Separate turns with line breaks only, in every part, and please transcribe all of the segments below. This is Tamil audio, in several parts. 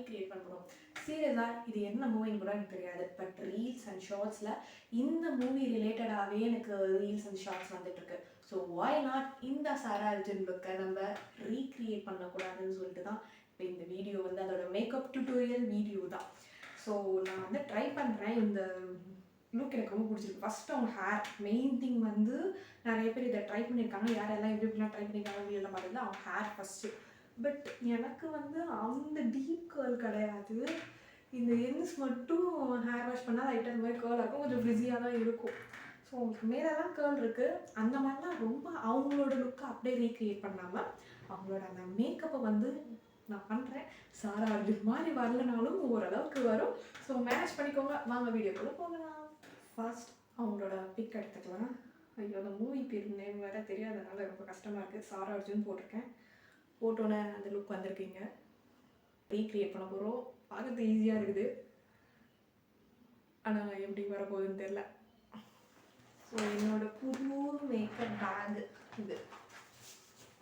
ரீக்ரியேட் பண்ணுறோம். சீரியஸாக இது என்ன மூவின்னு கூட எனக்கு தெரியாது. பட் ரீல்ஸ் அண்ட் ஷார்ட்ஸில் இந்த மூவி ரிலேட்டடாகவே எனக்கு ரீல்ஸ் அண்ட் ஷார்ட்ஸ் வந்துட்டுருக்கு. ஸோ வாய் நாட் இந்த சாரா அர்ஜுன் லுக்கை நம்ம ரீக்ரியேட் பண்ணக்கூடாதுன்னு சொல்லிட்டு தான் இப்போ இந்த வீடியோ வந்து அதோட மேக்கப் டியூட்டோரியல் வீடியோ தான். ஸோ நான் வந்து ட்ரை பண்ணுறேன். இந்த லுக் எனக்கு ரொம்ப பிடிச்சிருக்கு. ஃபஸ்ட்டு அவங்க ஹேர் மெயின் திங் வந்து நிறைய பேர் இதை ட்ரை பண்ணியிருக்காங்க. யாரெல்லாம் எப்படி எப்படிலாம் ட்ரை பண்ணியிருக்காங்க வீடியோலாம் பார்த்தீங்கன்னா அவங்க ஹேர் ஃபஸ்ட்டு. பட் எனக்கு வந்து அந்த டீப் கேர்ள் கிடையாது. இந்த எண்ட்ஸ் மட்டும் ஹேர் வாஷ் பண்ணால் லைட்டாக அந்த மாதிரி கேர்ள் இருக்கும், கொஞ்சம் ஃப்ரிஸியாக தான் இருக்கும். ஸோ உங்களுக்கு மேலெல்லாம் கேர்ள் இருக்குது. அந்த மாதிரிலாம் ரொம்ப அவங்களோட லுக்கை அப்படியே ரீக்ரியேட் பண்ணாமல் அவங்களோட அந்த மேக்கப்பை வந்து நான் பண்ணுறேன். சாரா அர்ஜுன் மாதிரி வரலனாலும் ஓரளவுக்கு வரும். ஸோ மேனேஜ் பண்ணிக்கோங்க. வாங்க வீடியோக்குள்ளே போகலாம். ஃபர்ஸ்ட் அவங்களோட பிக் எடுத்துக்கலாம். ஐயோ அந்த மூவி பேர் நேம் வேறு தெரியாதனால ரொம்ப கஷ்டமாக இருக்குது. சாரா அர்ஜுன் போட்டிருக்கேன். போட்டோன்னே அந்த லுக் வந்திருக்கீங்க. ரீக்ரியேட் பண்ண போகிறோம். பார்க்கறது ஈஸியாக இருக்குது, ஆனால் எப்படி வரப்போகுதுன்னு தெரில. ஸோ என்னோடய புது மேக்கப் பேக்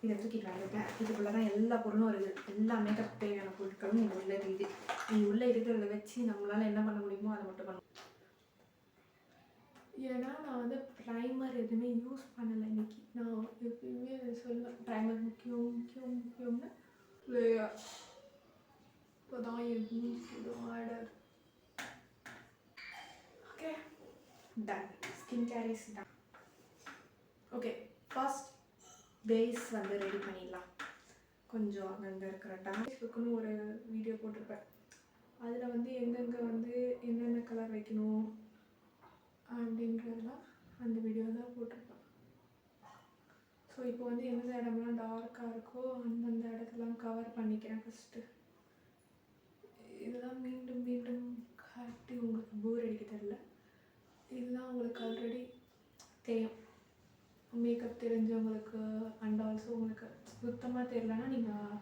இதை தூக்கிட்டு வந்திருக்கேன். இதுக்குள்ளே தான் எல்லா பொருளும் இருக்குது. எல்லா மேக்கப் தேவையான பொருட்களும் இங்கே உள்ளே இருக்குது. நீ உள்ளே இருக்கிறத வச்சு நம்மளால் என்ன பண்ண முடியுமோ அதை மட்டும் பண்ணணும். ஏன்னா நான் வந்து ப்ரைமர் எதுவுமே யூஸ் பண்ணலை இன்னைக்கு. நான் எப்பயுமே சொல்லுவேன் ப்ரைமர் முக்கியம்னு இல்லையா. இப்போ தான் order. Okay done. Skin care is done. Okay first base வந்து ரெடி பண்ணிடலாம். கொஞ்சம் அங்கங்கே இருக்கிற டான்ஸ்க்குன்னு ஒரு வீடியோ போட்டிருப்பேன். அதில் வந்து எங்கெங்கே வந்து என்னென்ன கலர் வைக்கணும் அப்படின்றதெல்லாம் அந்த வீடியோ தான் போட்டிருப்பேன். ஸோ இப்போ வந்து எந்த இடம்லாம் டார்க்காக இருக்கோ அந்தந்த இடத்தெல்லாம் கவர் பண்ணிக்கிறேன் ஃபஸ்ட்டு. இதெல்லாம் மீண்டும் மீண்டும் காட்டி உங்களுக்கு போர் அடிக்க தெரில. இதெல்லாம் உங்களுக்கு ஆல்ரெடி தெரியும். மேக்கப் தெரிஞ்சவங்களுக்கு அண்ட் ஆல்சோ உங்களுக்கு சுத்தமாக தெரியலன்னா நீங்கள்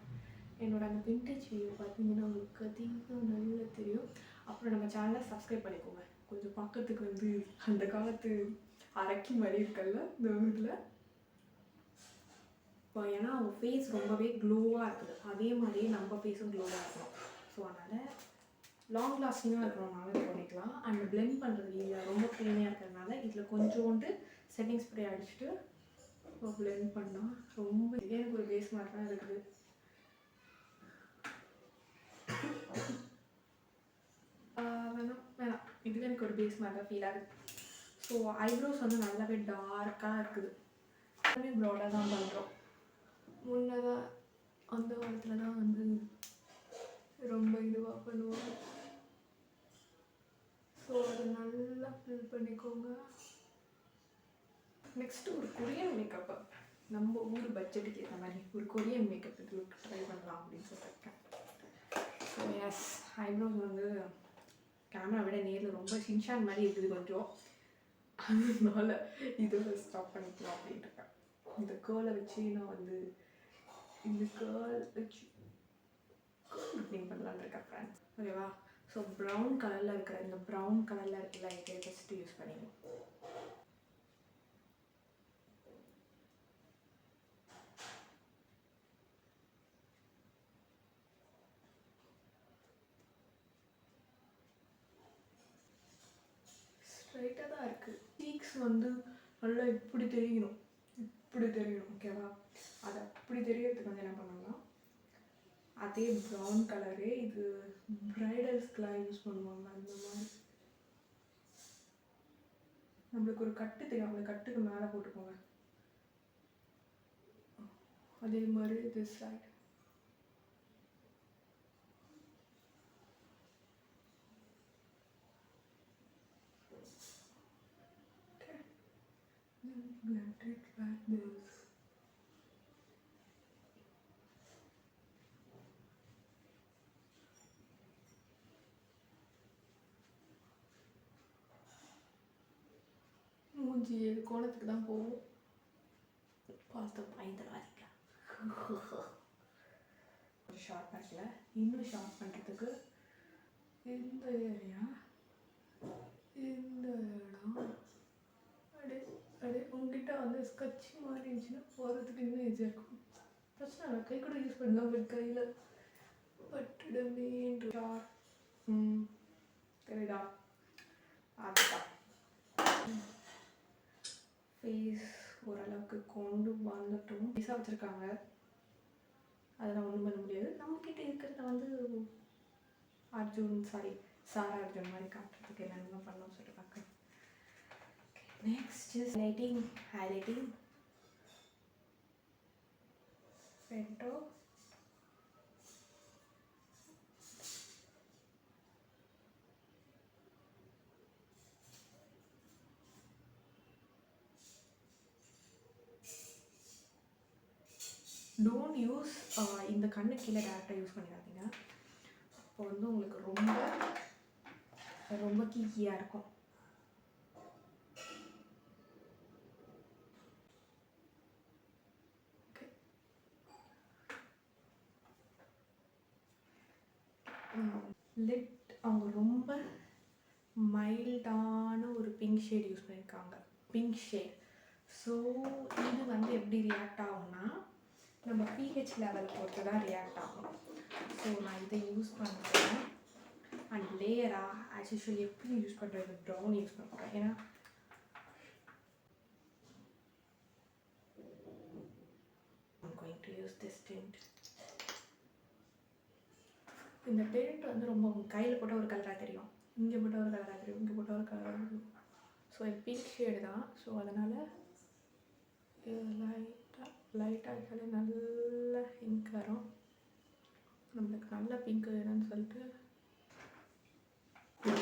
என்னோடய அந்த விண்டேஜ் வீடியோ பார்த்தீங்கன்னா உங்களுக்கு அதிகம் நல்லா தெரியும். அப்புறம் நம்ம சேனலை சப்ஸ்கிரைப் பண்ணிக்கோங்க. கொஞ்சம் பார்க்கறதுக்கு வந்து அந்த காலத்து அரக்கி மாதிரி இருக்கல்ல இந்த ஊரில். இப்போ ஏன்னா அவங்க ஃபேஸ் ரொம்பவே க்ளோவாக இருக்குது. அதே மாதிரியே நம்ம ஃபேஸும் க்ளோவாக இருக்கணும். ஸோ அதனால் லாங் லாஸ்டிங்காக இருக்கிறனால இது பண்ணிக்கலாம். அண்ட் பிளெண்ட் பண்ணுறது ரொம்ப க்ளீனாக இருக்கிறதுனால இதில் கொஞ்சோண்டு செட்டிங் ஸ்ப்ரே அடிச்சுட்டு பிளெண்ட் பண்ணால் ரொம்ப இதே எனக்கு ஒரு பேஸ் மாதிரி தான் இருக்குது. வேணாம் இதுவே எனக்கு ஒரு பேஸ் மாதிரி தான் ஃபீல் ஆகுது. ஸோ ஐப்ரோஸ் வந்து நல்லாவே டார்க்காக இருக்குது. எல்லாமே ப்ராடாக தான் பண்ணுறோம். முன்னதாக அந்த காலத்தில் தான் வந்து ரொம்ப இதுவாக பண்ணுவாங்க. ஸோ அதை நல்லா ஃபில் பண்ணிக்கோங்க. நெக்ஸ்ட்டு ஒரு கொரியன் மேக்கப்பு நம்ம ஊர் பட்ஜெட்டுக்கு ஏற்ற மாதிரி ஒரு கொரியன் மேக்கப் லுக் ட்ரை பண்ணலாம் அப்படின்னு சொல்லியிருக்கேன். ஸோ எஸ் ஐப்ரோஸ் வந்து கேமரா விட நேரில் ரொம்ப ஷின்ஷான் மாதிரி இருக்குது கொஞ்சம். அதனால இதோட ஸ்டாப் பண்ணிக்கலாம் அப்படின்ட்டு இருக்கேன். இந்த கேர்ளை வச்சு நான் வந்து இந்த கேர்ள் வச்சு க்ளீன் பண்ணலான்னு இருக்கேன் ஃப்ரெண்ட்ஸ். ஓகேவா. ஸோ ப்ரௌன் கலரில் இருக்கிற இந்த ப்ரௌன் கலரில் இருக்கிற லைட்டை ஃபஸ்ட்டு யூஸ் பண்ணிக்கணும். ஸ்ட்ரைட்டாக தான் இருக்குது. சீக்ஸ் வந்து நல்லா இப்படி தெரியணும். ஓகேவா. அது அப்படி தெரியறதுக்கு வந்து என்ன பண்ணலாம், அதே ப்ரௌன் கலரே இது ப்ரைடல்ஸ்க்கெலாம் யூஸ் பண்ணுவாங்க. அந்த மாதிரி நம்மளுக்கு ஒரு கட்டு தெரியும், அந்த கட்டுக்கு மேலே போட்டுக்கோங்க. அதே மாதிரி this side blend it like this. மூஞ்சி கோணத்துக்கு தான் போகும். பார்த்து பயந்துடாதீங்க. ஷார்ட் பேக்கில் இன்னும் ஷார்ட் பண்ணுறதுக்கு இந்த ஏரியா இந்த இடம் அப்படியே உங்ககிட்ட வந்து ஸ்கட்ச் மாதிரி இருந்துச்சுன்னா போகிறதுக்கு இன்னும் ஈஸியாக இருக்கும். ஃபஸ்ட் நான் கை கூட யூஸ் பண்ணலாம். பட் கையில் பட்டு மாற்றிடுவேன். தெரியுதா? அதுதான் ஃபேஸ் ஓரளவுக்கு கொண்டு வந்துட்டோம். ஃபேஸாக வச்சுருக்காங்க, அதெல்லாம் ஒன்றும் பண்ண முடியாது. நம்மக்கிட்ட இருக்கிறத வந்து சாரா அர்ஜுன் மாதிரி காட்டுறதுக்கு என்னென்ன பண்ணணும்னு சொல்லி பார்க்குறேன். Next is highlighting bento. Don't use இந்த கண்ணு கீழே டேரக்டாக யூஸ் பண்ணிடாதீங்க. அப்போ வந்து உங்களுக்கு ரொம்ப ரொம்ப கீக்கியாக இருக்கும். லிட் அவங்க ரொம்ப மைல்டான ஒரு பிங்க் ஷேட் யூஸ் பண்ணியிருக்காங்க. Pink shade. ஸோ இது வந்து எப்படி ரியாக்ட் ஆகும்னா நம்ம pH லெவல் பொறுத்து தான் ரியாக்ட் ஆகும். ஸோ நான் இதை யூஸ் பண்ணுறேன். அண்ட் லேயராக ஆஸ் யூஷுவல் எப்படி யூஸ் பண்ணுறது, ப்ரௌன் யூஸ் பண்ணுறேன். ஏன்னா I'm going to use this tint. இந்த டென்ட் வந்து ரொம்ப கையில் போட்டால் ஒரு கலராக தெரியும், இங்கே போட்டால் ஒரு கலராக தெரியும், இங்கே போட்டால் ஒரு கலராக தெரியும். ஸோ இது பிங்க் ஷேடு தான். ஸோ அதனால் லைட்டாக நல்ல பிங்க் வரும். நம்மளுக்கு நல்ல பிங்க் வேணும்னு சொல்லிட்டு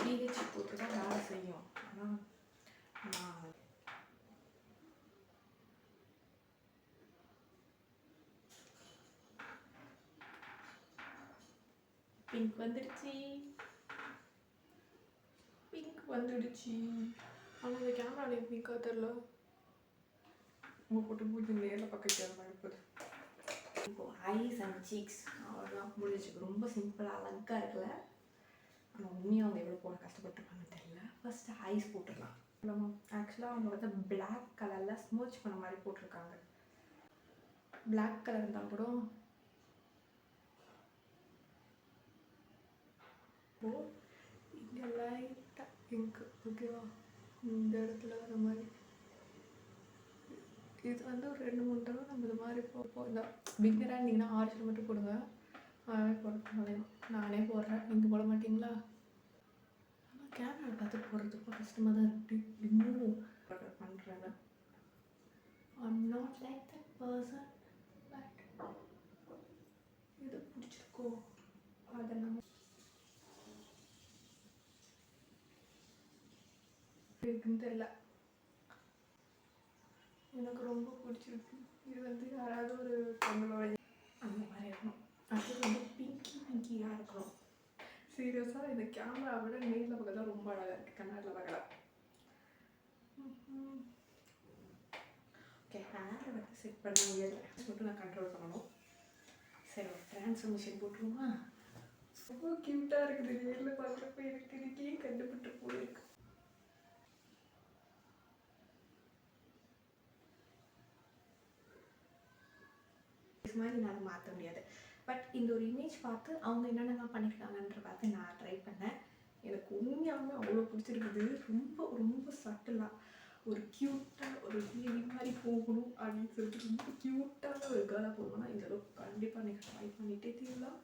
pH போட்டு தான் வேலை செய்யும். ஆனால் நான் பிங்க் வந்துடுச்சு. ஆனால் இந்த கேமராவில் எனக்கு பிங்காக தெரில. உங்கள் போட்டு மூஞ்சி நேரில் பக்கத்து மாதிரி போகுது. இப்போது ஐஸ் அண்ட் சீக்ஸ் அவ்வளோதான் முடிஞ்சிச்சு. ரொம்ப சிம்பிளாக அழகாக இருக்குல்ல. ஆனால் உண்மையாக அவங்க எவ்வளோ போட கஷ்டப்பட்டுருப்பாங்க தெரியல. ஃபஸ்ட்டு ஐஸ் போட்டுடலாம். நம்ம ஆக்சுவலாக அவங்க வந்து பிளாக் கலரில் ஸ்மோச் பண்ண மாதிரி போட்டிருக்காங்க. பிளாக் கலர் இருந்தால் கூட இங்கே லைட்டாக பிங்க்கு, ஓகேவா, இந்த இடத்துல வர மாதிரி. இது வந்து ஒரு 2-3 தடவை நம்ம இது மாதிரி இந்த பிகினராக இருந்தீங்கன்னா ஆர்ச்சில் மட்டும் போடுங்க. நானே போடுறேன், நானே போடுறேன், நீங்கள் போட மாட்டிங்களா? ஆனால் கேமரா பார்த்து போடுறதுக்கு கஷ்டமாக தான் இருக்குது. இன்னும் பண்ணுறேன். I'm not like that person, but இது பிடிச்சிருக்கோ அதை நம்ம இருக்குன்னு தெரியல. எனக்கு ரொம்ப பிடிச்சிருக்கு. இது வந்து யாராவது ஒரு பொங்கலோட அந்த மாதிரி இருக்கணும். அது வந்து பிங்கியாக இருக்கணும். சீரியஸாக இந்த கேமரா விட நேரில் பார்க்க தான் ரொம்ப அழகாக இருக்குது, கண்ணாடியில் பார்க்கலாம். ஓகே, ஹேரை வந்து செட் பண்ண முடியாது, மட்டும் நான் கண்ட்ரோல் பண்ணணும். சரி, ஒரு ட்ரான்ஸ்ஃபர்மேஷன் போட்டுருவோமா? ரொம்ப க்யூட்டாக இருக்குது. நேரில் பார்க்குறப்ப எனக்கு இதுக்கே கண்டுபிட்டு போயிருக்கு. மாதிரி என்னால் மாற்ற முடியாது. பட் இந்த ஒரு இமேஜ் பார்த்து அவங்க என்னென்னலாம் பண்ணியிருக்காங்கன்ற பார்த்து நான் ட்ரை பண்ணேன். எனக்கு உண்மையாகவே அவ்வளோ பிடிச்சிருக்குது. ரொம்ப ரொம்ப சட்டிலாக ஒரு க்யூட்டாக ஒரு பேபி மாதிரி போகணும் அப்படின்னு சொல்லிட்டு ரொம்ப க்யூட்டான ஒரு கேர்ளாக போகணும்னா இந்த அளவுக்கு கண்டிப்பாக நீங்கள் ட்ரை பண்ணிகிட்டே தீரலாம்.